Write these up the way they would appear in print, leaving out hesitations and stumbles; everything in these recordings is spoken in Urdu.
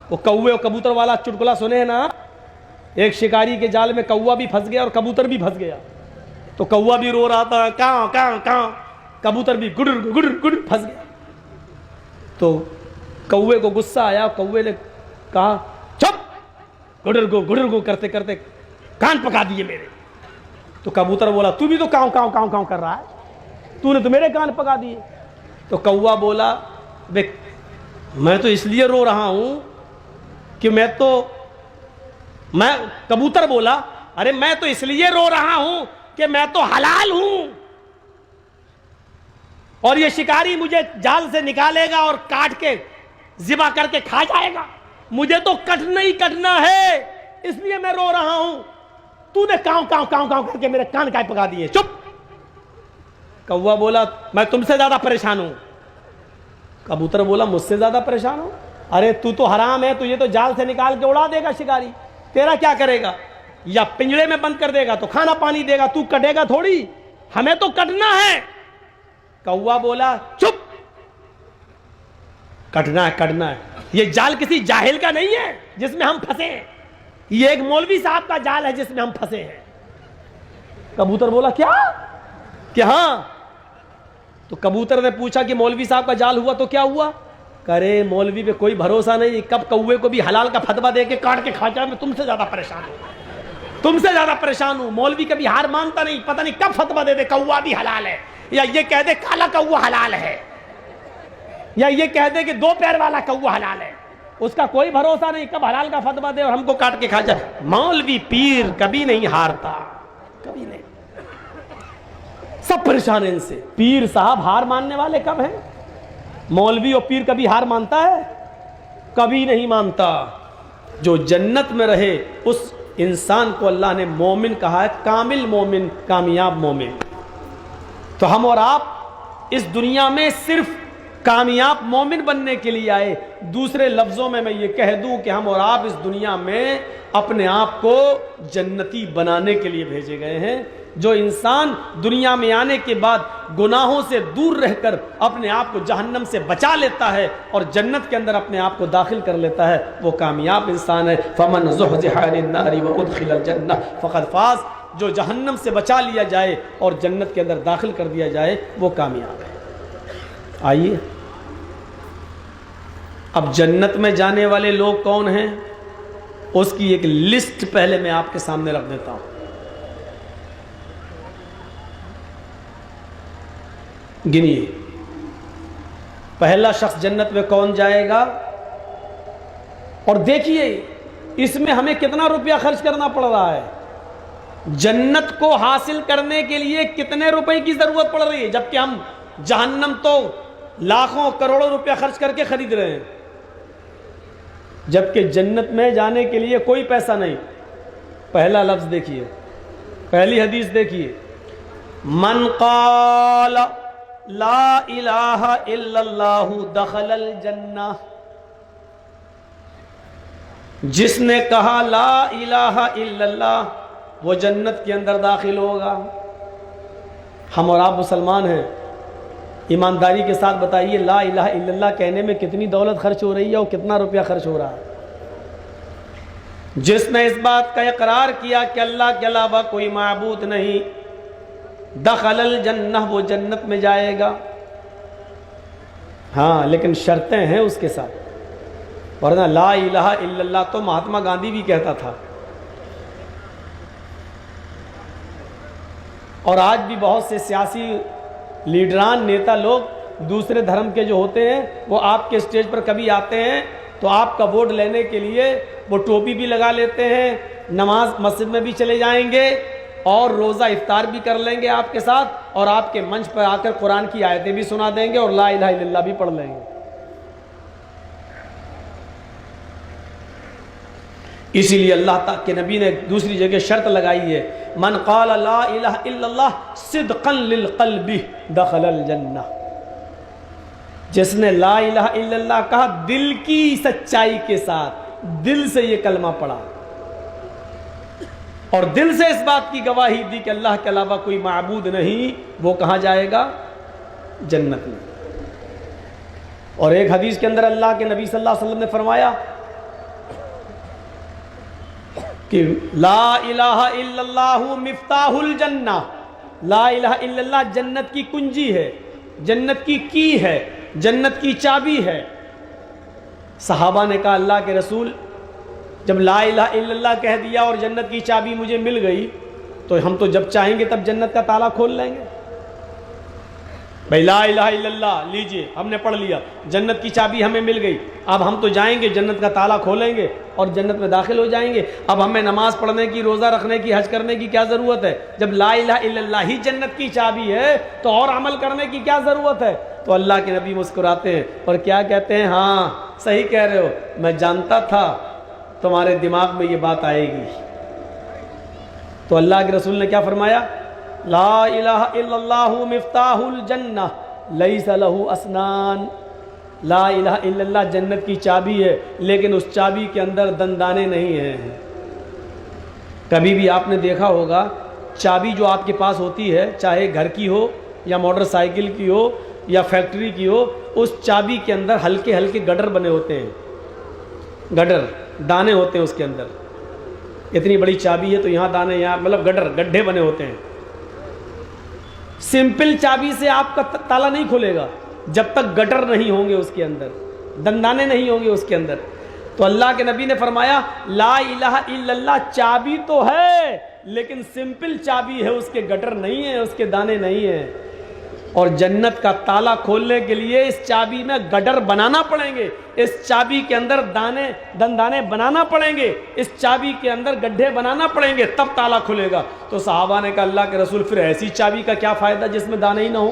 وہ کوے اور کبوتر والا چٹکلا سنے ہیں نا، ایک شکاری کے جال میں کوا بھی پھنس گیا اور کبوتر بھی پھنس گیا، تو کوا بھی رو رہا تھا کاؤں کاؤں کاؤں، کبوتر بھی گڈر گڈر گڈر پھنس گیا۔ تو کوے کو غصہ آیا، کوے نے کہا چپ، گڈر گو کرتے کرتے کان پکا دیے میرے۔ تو کبوتر بولا تو بھی تو کاؤں کاؤں کاؤں کاؤں کر رہا ہے، تو نے تو میرے کان پکا دیے۔ تو کوا بولا میں تو اس لیے رو رہا ہوں کہ کبوتر بولا ارے میں تو اس لیے رو رہا ہوں کہ میں تو حلال ہوں، اور یہ شکاری مجھے جال سے نکالے گا اور کاٹ کے ذبح کر کے کھا جائے گا، مجھے تو کٹنا ہی کٹنا ہے، اس لیے میں رو رہا ہوں، تو نے کاؤں کاؤں کاؤں کاؤں کر کے میرے کان کائے پکا دیے، چپ۔ کوا بولا میں تم سے زیادہ پریشان ہوں۔ کبوتر بولا مجھ سے زیادہ پریشان ہوں؟ ارے تو حرام ہے، تجھے تو جال سے نکال کے اڑا دے گا شکاری، تیرا کیا کرے گا؟ یا پنجرے میں بند کر دے گا تو کھانا پانی دے گا، تو کٹے گا تھوڑی، ہمیں تو کٹنا ہے۔ کوا بولا چپ، کٹنا ہے کٹنا ہے، یہ جال کسی جاہل کا نہیں ہے جس میں ہم پھنسے ہیں، یہ ایک مولوی صاحب کا جال ہے جس میں ہم پھنسے ہیں۔ کبوتر بولا کیا کہ ہاں؟ تو کبوتر نے پوچھا کہ مولوی صاحب کا جال ہوا تو کیا ہوا؟ کرے مولوی پہ کوئی بھروسہ نہیں، کب کوے کو بھی حلال کا فتویٰ دے کے کاٹ کے کھا جائے، میں تم سے زیادہ پریشان ہوں، تم سے زیادہ پریشان ہوں۔ مولوی کبھی ہار مانتا نہیں، پتہ نہیں کب فتویٰ دے دے کوا بھی حلال ہے، یا یہ کہہ دے کالا کوا حلال ہے، یا یہ کہہ دے کہ دو پیر والا کوا حلال ہے، اس کا کوئی بھروسہ نہیں، کب حلال کا فتویٰ دے اور ہم کو کاٹ کے کھا جائے۔ مولوی پیر کبھی نہیں ہارتا، کبھی نہیں، سب پریشان ہیں ان سے۔ پیر صاحب ہار ماننے والے کب ہیں؟ مولوی اور پیر کبھی ہار مانتا ہے؟ کبھی نہیں مانتا۔ جو جنت میں رہے اس انسان کو اللہ نے مومن کہا ہے، کامل مومن، کامیاب مومن۔ تو ہم اور آپ اس دنیا میں صرف کامیاب مومن بننے کے لیے آئے۔ دوسرے لفظوں میں یہ کہہ دوں کہ ہم اور آپ اس دنیا میں اپنے آپ کو جنتی بنانے کے لیے بھیجے گئے ہیں۔ جو انسان دنیا میں آنے کے بعد گناہوں سے دور رہ کر اپنے آپ کو جہنم سے بچا لیتا ہے اور جنت کے اندر اپنے آپ کو داخل کر لیتا ہے، وہ کامیاب انسان ہے۔ فمن زحزح عن النار وادخل الجنہ فقد فاز۔ جو جہنم سے بچا لیا جائے اور جنت کے اندر داخل کر دیا جائے وہ کامیاب ہے۔ آئیے اب جنت میں جانے والے لوگ کون ہیں، اس کی ایک لسٹ پہلے میں آپ کے سامنے رکھ دیتا ہوں۔ گنیے، پہلا شخص جنت میں کون جائے گا، اور دیکھیے اس میں ہمیں کتنا روپیہ خرچ کرنا پڑ رہا ہے، جنت کو حاصل کرنے کے لیے کتنے روپے کی ضرورت پڑ رہی ہے، جبکہ ہم جہنم تو لاکھوں کروڑوں روپیہ خرچ کر کے خرید رہے ہیں، جبکہ جنت میں جانے کے لیے کوئی پیسہ نہیں۔ پہلا لفظ دیکھیے، پہلی حدیث دیکھیے، من قال لا الہ الا اللہ دخل الجنہ، جس نے کہا لا الہ الا اللہ وہ جنت کے اندر داخل ہوگا۔ ہم اور آپ مسلمان ہیں، ایمانداری کے ساتھ بتائیے لا الہ الا اللہ کہنے میں کتنی دولت خرچ ہو رہی ہے اور کتنا روپیہ خرچ ہو رہا ہے۔ جس نے اس بات کا اقرار کیا کہ اللہ کے علاوہ کوئی معبود نہیں، دخل الجنہ وہ جنت میں جائے گا۔ ہاں لیکن شرطیں ہیں اس کے ساتھ، ورنہ لا الہ الا اللہ تو مہاتما گاندھی بھی کہتا تھا، اور آج بھی بہت سے سیاسی لیڈران، نیتا لوگ دوسرے دھرم کے جو ہوتے ہیں وہ آپ کے اسٹیج پر کبھی آتے ہیں تو آپ کا ووٹ لینے کے لیے وہ ٹوپی بھی لگا لیتے ہیں، نماز مسجد میں بھی چلے جائیں گے اور روزہ افطار بھی کر لیں گے آپ کے ساتھ، اور آپ کے منچ پر آ کر قرآن کی آیتیں بھی سنا دیں گے اور لا الہ الا اللہ بھی پڑھ لیں گے۔ اسی لیے اللہ تعالیٰ کے نبی نے دوسری جگہ شرط لگائی ہے، من قال لا الہ الا اللہ صدقا للقلب دخل الجنہ، جس نے لا الہ الا اللہ کہا دل کی سچائی کے ساتھ، دل سے یہ کلمہ پڑھا اور دل سے اس بات کی گواہی دی کہ اللہ کے علاوہ کوئی معبود نہیں، وہ کہاں جائے گا؟ جنت میں۔ اور ایک حدیث کے اندر اللہ کے نبی صلی اللہ علیہ وسلم نے فرمایا کہ لا الہ الا اللہ مفتاح الجنہ، لا الہ الا اللہ جنت کی کنجی ہے، جنت کی ہے، جنت کی چابی ہے۔ صحابہ نے کہا اللہ کے رسول جب لا الہ الا اللہ کہہ دیا اور جنت کی چابی مجھے مل گئی تو ہم تو جب چاہیں گے تب جنت کا تالا کھول لیں گے۔ بھائی لا الہ الا اللہ لیجئے، ہم نے پڑھ لیا، جنت کی چابی ہمیں مل گئی، اب ہم تو جائیں گے جنت کا تالا کھولیں گے اور جنت میں داخل ہو جائیں گے۔ اب ہمیں نماز پڑھنے کی، روزہ رکھنے کی، حج کرنے کی کیا ضرورت ہے؟ جب لا الہ الا اللہ ہی جنت کی چابی ہے تو اور عمل کرنے کی کیا ضرورت ہے؟ تو اللہ کے نبی مسکراتے ہیں اور کیا کہتے ہیں؟ ہاں صحیح کہہ رہے ہو، میں جانتا تھا تمہارے دماغ میں یہ بات آئے گی۔ تو اللہ کے رسول نے کیا فرمایا؟ لا الہ الا اللہ مفتاح الجنہ لیس لہ اسنان، لا الہ الا اللہ جنت کی چابی ہے لیکن اس چابی کے اندر دندانے نہیں ہیں۔ کبھی بھی آپ نے دیکھا ہوگا چابی جو آپ کے پاس ہوتی ہے، چاہے گھر کی ہو یا موٹر سائیکل کی ہو یا فیکٹری کی ہو، اس چابی کے اندر ہلکے ہلکے گڈر بنے ہوتے ہیں، گڈر دانے ہوتے ہیں اس کے اندر۔ اتنی بڑی چابی ہے تو یہاں دانے، یہاں مطلب گڈھے بنے ہوتے ہیں۔ سمپل چابی سے آپ کا تالا نہیں کھلے گا جب تک گٹر نہیں ہوں گے اس کے اندر، دندانے نہیں ہوں گے اس کے اندر۔ تو اللہ کے نبی نے فرمایا لا الہ الا اللہ چابی تو ہے لیکن سمپل چابی ہے، اس کے گٹر نہیں ہیں، اس کے دانے نہیں ہیں۔ اور جنت کا تالا کھولنے کے لیے اس چابی میں گڈر بنانا پڑیں گے، اس چابی کے اندر دندانے بنانا پڑیں گے، اس چابی کے اندر گڈھے بنانا پڑیں گے، تب تالا کھلے گا۔ تو صحابہ نے کہا اللہ کے رسول پھر ایسی چابی کا کیا فائدہ جس میں دانے ہی نہ ہو؟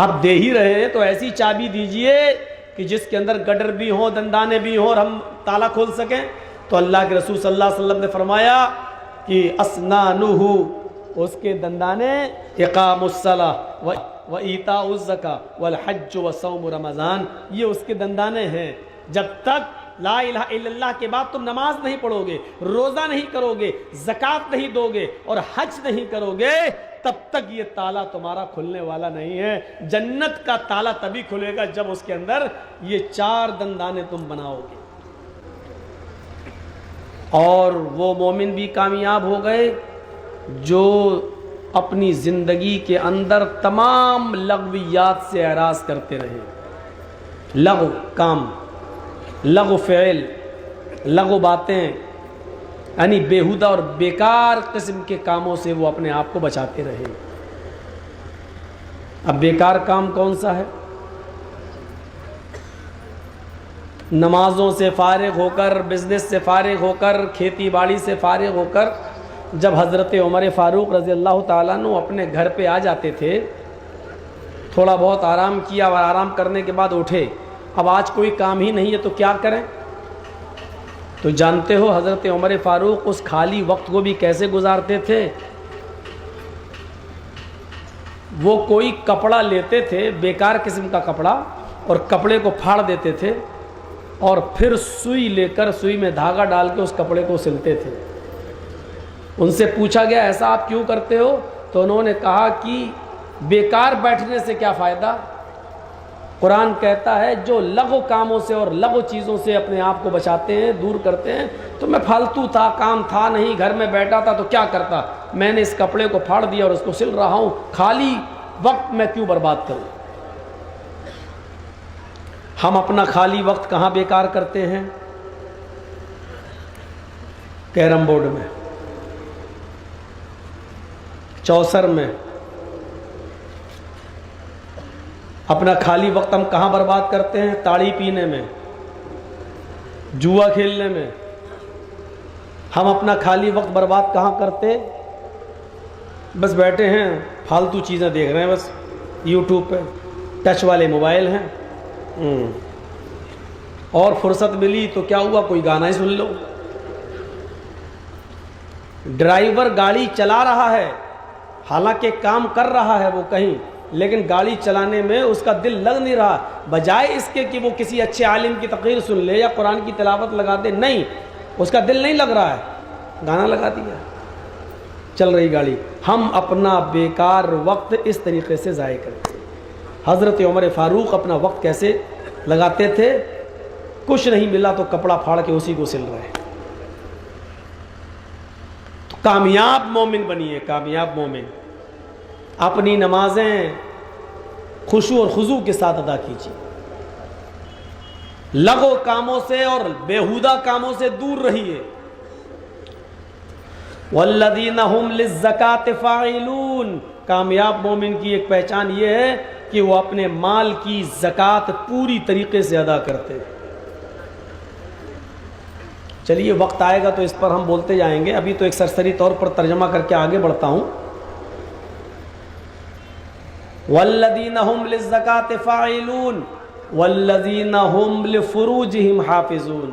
آپ دے ہی رہے ہیں تو ایسی چابی دیجئے کہ جس کے اندر گڈر بھی ہوں، دندانے بھی ہوں اور ہم تالا کھول سکیں۔ تو اللہ کے رسول صلی اللہ علیہ وسلم نے فرمایا کہ اسنانہ، اس کے دندانے، اقام الصلاۃ و ایتاء الزکاۃ والحج وصوم رمضان، یہ اس کے دندانے ہیں۔ جب تک لا الہ الا اللہ کے بعد تم نماز نہیں پڑھو گے، روزہ نہیں کرو گے، زکوٰۃ نہیں دو گے اور حج نہیں کرو گے، تب تک یہ تالا تمہارا کھلنے والا نہیں ہے۔ جنت کا تالا تبھی کھلے گا جب اس کے اندر یہ 4 دندانے تم بناؤ گے۔ اور وہ مومن بھی کامیاب ہو گئے جو اپنی زندگی کے اندر تمام لغویات سے اعراض کرتے رہے۔ لغو کام، لغو فعل، لغو باتیں، یعنی بیہودہ اور بیکار قسم کے کاموں سے وہ اپنے آپ کو بچاتے رہے۔ اب بیکار کام کون سا ہے؟ نمازوں سے فارغ ہو کر، بزنس سے فارغ ہو کر، کھیتی باڑی سے فارغ ہو کر جب حضرت عمر فاروق رضی اللہ تعالیٰ عنہ اپنے گھر پہ آ جاتے تھے، تھوڑا بہت آرام کیا اور آرام کرنے کے بعد اٹھے، اب آج کوئی کام ہی نہیں ہے تو کیا کریں؟ تو جانتے ہو حضرت عمر فاروق اس خالی وقت کو بھی کیسے گزارتے تھے؟ وہ کوئی کپڑا لیتے تھے، بیکار قسم کا کپڑا، اور کپڑے کو پھاڑ دیتے تھے اور پھر سوئی لے کر سوئی میں دھاگا ڈال کے اس کپڑے کو سلتے تھے۔ ان سے پوچھا گیا ایسا آپ کیوں کرتے ہو؟ تو انہوں نے کہا کہ بیکار بیٹھنے سے کیا فائدہ؟ قرآن کہتا ہے جو لغو کاموں سے اور لغو چیزوں سے اپنے آپ کو بچاتے ہیں، دور کرتے ہیں۔ تو میں فالتو تھا، کام تھا نہیں، گھر میں بیٹھا تھا تو کیا کرتا؟ میں نے اس کپڑے کو پھاڑ دیا اور اس کو سل رہا ہوں، خالی وقت میں کیوں برباد کروں؟ ہم اپنا خالی وقت کہاں بیکار کرتے ہیں؟ کیرم بورڈ میں، چوسر میں۔ اپنا خالی وقت ہم کہاں برباد کرتے ہیں؟ تاڑی پینے میں، جوا کھیلنے میں۔ ہم اپنا خالی وقت برباد کہاں کرتے؟ بس بیٹھے ہیں، فالتو چیزیں دیکھ رہے ہیں، بس یوٹیوب پہ ٹچ والے موبائل ہیں، اور فرصت ملی تو کیا ہوا، کوئی گانا ہی سن لو۔ ڈرائیور گاڑی چلا رہا ہے، حالانکہ کام کر رہا ہے وہ کہیں، لیکن گاڑی چلانے میں اس کا دل لگ نہیں رہا، بجائے اس کے کہ وہ کسی اچھے عالم کی تقریر سن لے یا قرآن کی تلاوت لگا دے، نہیں، اس کا دل نہیں لگ رہا ہے، گانا لگا دیا، چل رہی گاڑی۔ ہم اپنا بیکار وقت اس طریقے سے ضائع کرتے ہیں۔ حضرت عمر فاروق اپنا وقت کیسے لگاتے تھے؟ کچھ نہیں ملا تو کپڑا پھاڑ کے اسی کو سل رہے ہیں۔ کامیاب مومن بنیے، کامیاب مومن۔ اپنی نمازیں خشوع اور خضوع کے ساتھ ادا کیجیے، لغو کاموں سے اور بیہودہ کاموں سے دور رہیے۔ والذین هم للزکاۃ فاعلون، کامیاب مومن کی ایک پہچان یہ ہے کہ وہ اپنے مال کی زکوٰۃ پوری طریقے سے ادا کرتے ہیں۔ چلیے وقت آئے گا تو اس پر ہم بولتے جائیں گے، ابھی تو ایک سرسری طور پر ترجمہ کر کے آگے بڑھتا ہوں۔ والذین هم للزکاۃ فاعلون والذین هم لفروجہم حافظون،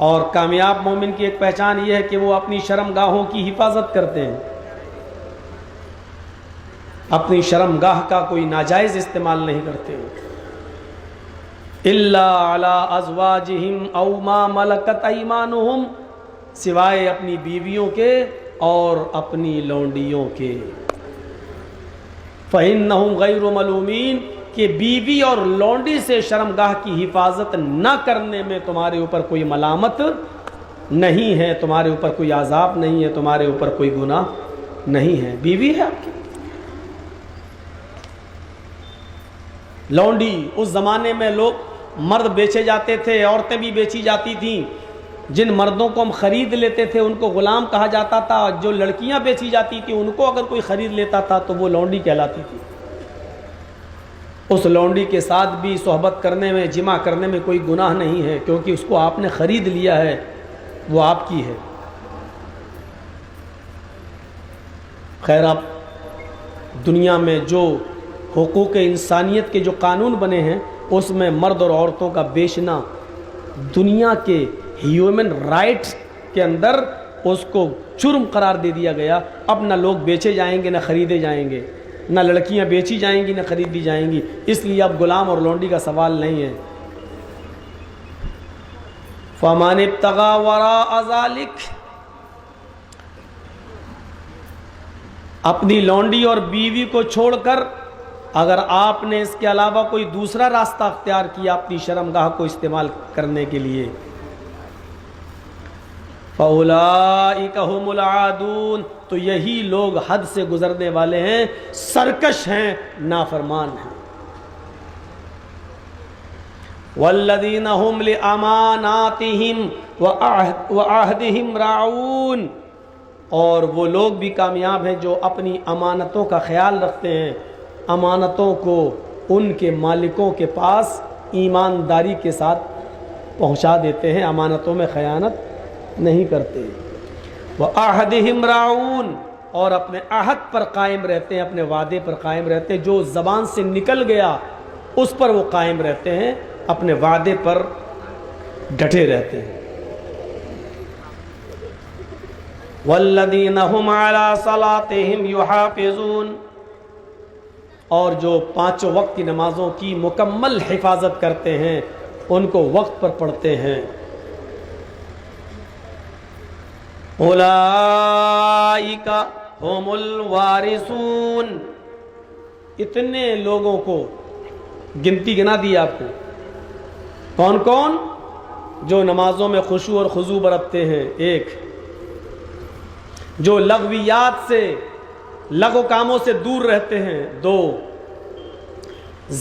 اور کامیاب مومن کی ایک پہچان یہ ہے کہ وہ اپنی شرمگاہوں کی حفاظت کرتے ہیں، اپنی شرمگاہ کا کوئی ناجائز استعمال نہیں کرتے الا علی ازواجہم او ما ملکت ایمانہم، سوائے اپنی بیویوں کے اور اپنی لونڈیوں کے۔ فإنہم غیر ملومین، کہ بیوی اور لونڈی سے شرمگاہ کی حفاظت نہ کرنے میں تمہارے اوپر کوئی ملامت نہیں ہے، تمہارے اوپر کوئی عذاب نہیں ہے، تمہارے اوپر کوئی گناہ نہیں ہے۔ بیوی ہے آپ کی لونڈی، اس زمانے میں لوگ مرد بیچے جاتے تھے، عورتیں بھی بیچی جاتی تھیں۔ جن مردوں کو ہم خرید لیتے تھے ان کو غلام کہا جاتا تھا، جو لڑکیاں بیچی جاتی تھیں ان کو اگر کوئی خرید لیتا تھا تو وہ لونڈی کہلاتی تھی۔ اس لونڈی کے ساتھ بھی صحبت کرنے میں، جمع کرنے میں کوئی گناہ نہیں ہے، کیونکہ اس کو آپ نے خرید لیا ہے، وہ آپ کی ہے۔ خیر، اب دنیا میں جو حقوق انسانیت کے جو قانون بنے ہیں اس میں مرد اور عورتوں کا بیچنا دنیا کے ہیومن رائٹس کے اندر اس کو جرم قرار دے دیا گیا۔ اب نہ لوگ بیچے جائیں گے نہ خریدے جائیں گے، نہ لڑکیاں بیچی جائیں گی نہ خریدی جائیں گی، اس لیے اب غلام اور لونڈی کا سوال نہیں ہے۔ فَمَنِ ابْتَغَى وَرَاءَ ذَلِكَ، اپنی لونڈی اور بیوی کو چھوڑ کر اگر آپ نے اس کے علاوہ کوئی دوسرا راستہ اختیار کیا اپنی شرمگاہ کو استعمال کرنے کے لیے، فَأُولَئِكَ هُمُ الْعَادُونَ، تو یہی لوگ حد سے گزرنے والے ہیں، سرکش ہیں، نافرمان ہیں۔ وَالَّذِينَ هُمْ لِأَمَانَاتِهِمْ وَعَهْدِهِمْ رَاعُونَ، اور وہ لوگ بھی کامیاب ہیں جو اپنی امانتوں کا خیال رکھتے ہیں، امانتوں کو ان کے مالکوں کے پاس ایمانداری کے ساتھ پہنچا دیتے ہیں، امانتوں میں خیانت نہیں کرتے۔ وَعَهْدِهِمْ رَاعُونَ، اور اپنے عہد پر قائم رہتے ہیں، اپنے وعدے پر قائم رہتے ہیں، جو زبان سے نکل گیا اس پر وہ قائم رہتے ہیں، اپنے وعدے پر ڈٹے رہتے ہیں۔ وَالَّذِينَ هُمْ عَلَى صَلَاتِهِمْ يُحَافِظُونَ، اور جو پانچوں وقت کی نمازوں کی مکمل حفاظت کرتے ہیں، ان کو وقت پر پڑھتے ہیں۔ اولئک هم الوارثون، اتنے لوگوں کو گنتی گنا دی آپ کو، کون کون؟ جو نمازوں میں خشوع اور خضوع برتتے ہیں، ایک، جو لغویات سے، لغو کاموں سے دور رہتے ہیں، دو،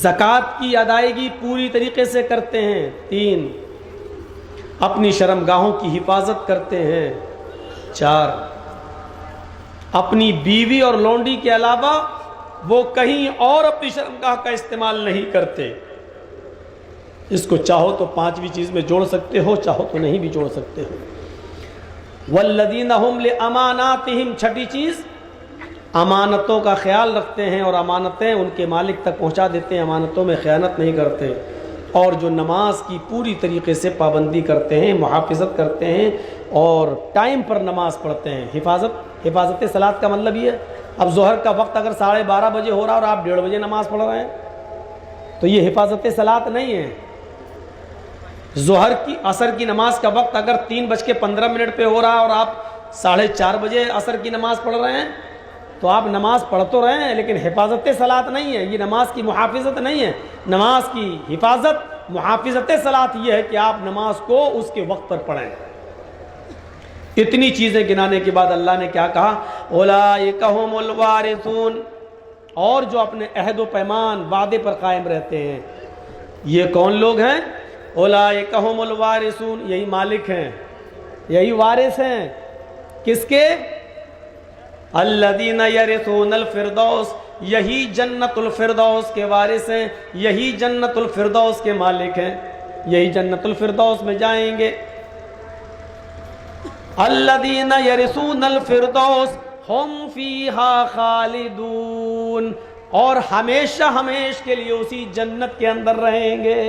زکوٰۃ کی ادائیگی پوری طریقے سے کرتے ہیں، تین، اپنی شرمگاہوں کی حفاظت کرتے ہیں، چار، اپنی بیوی اور لونڈی کے علاوہ وہ کہیں اور اپنی شرمگاہ کا استعمال نہیں کرتے۔ اس کو چاہو تو پانچویں چیز میں جوڑ سکتے ہو، چاہو تو نہیں بھی جوڑ سکتے ہو۔ والذین هم لاماناتہم، چھٹی چیز، امانتوں کا خیال رکھتے ہیں اور امانتیں ان کے مالک تک پہنچا دیتے ہیں، امانتوں میں خیانت نہیں کرتے، اور جو نماز کی پوری طریقے سے پابندی کرتے ہیں، محافظت کرتے ہیں اور ٹائم پر نماز پڑھتے ہیں۔ حفاظت صلاۃ کا مطلب یہ ہے، اب ظہر کا وقت اگر 12:30 بجے ہو رہا اور آپ 1:30 بجے نماز پڑھ رہے ہیں تو یہ حفاظت صلاۃ نہیں ہے۔ ظہر کی، عصر کی نماز کا وقت اگر 3:15 پہ ہو رہا اور آپ 4:30 بجے عصر کی نماز پڑھ رہے ہیں تو آپ نماز پڑھ تو رہے ہیں لیکن حفاظت صلاۃ نہیں ہے، یہ نماز کی محافظت نہیں ہے۔ نماز کی حفاظت، محافظت صلاۃ یہ ہے کہ آپ نماز کو اس کے وقت پر پڑھیں۔ اتنی چیزیں گنانے کے بعد اللہ نے کیا کہا؟ اولئک ھم الوارثون، اور جو اپنے عہد و پیمان وعدے پر قائم رہتے ہیں، یہ کون لوگ ہیں؟ اولئک ھم الوارثون، یہی مالک ہیں، یہی وارث ہیں، کس کے؟ الذین یرثون الفردوس، یہی جنت الفردوس کے وارث ہیں، یہی جنت الفردوس کے مالک ہیں، یہی جنت الفردوس میں جائیں گے۔ الذین یرثون الفردوس ہم فیہا خالدون، اور ہمیشہ ہمیش کے لیے اسی جنت کے اندر رہیں گے۔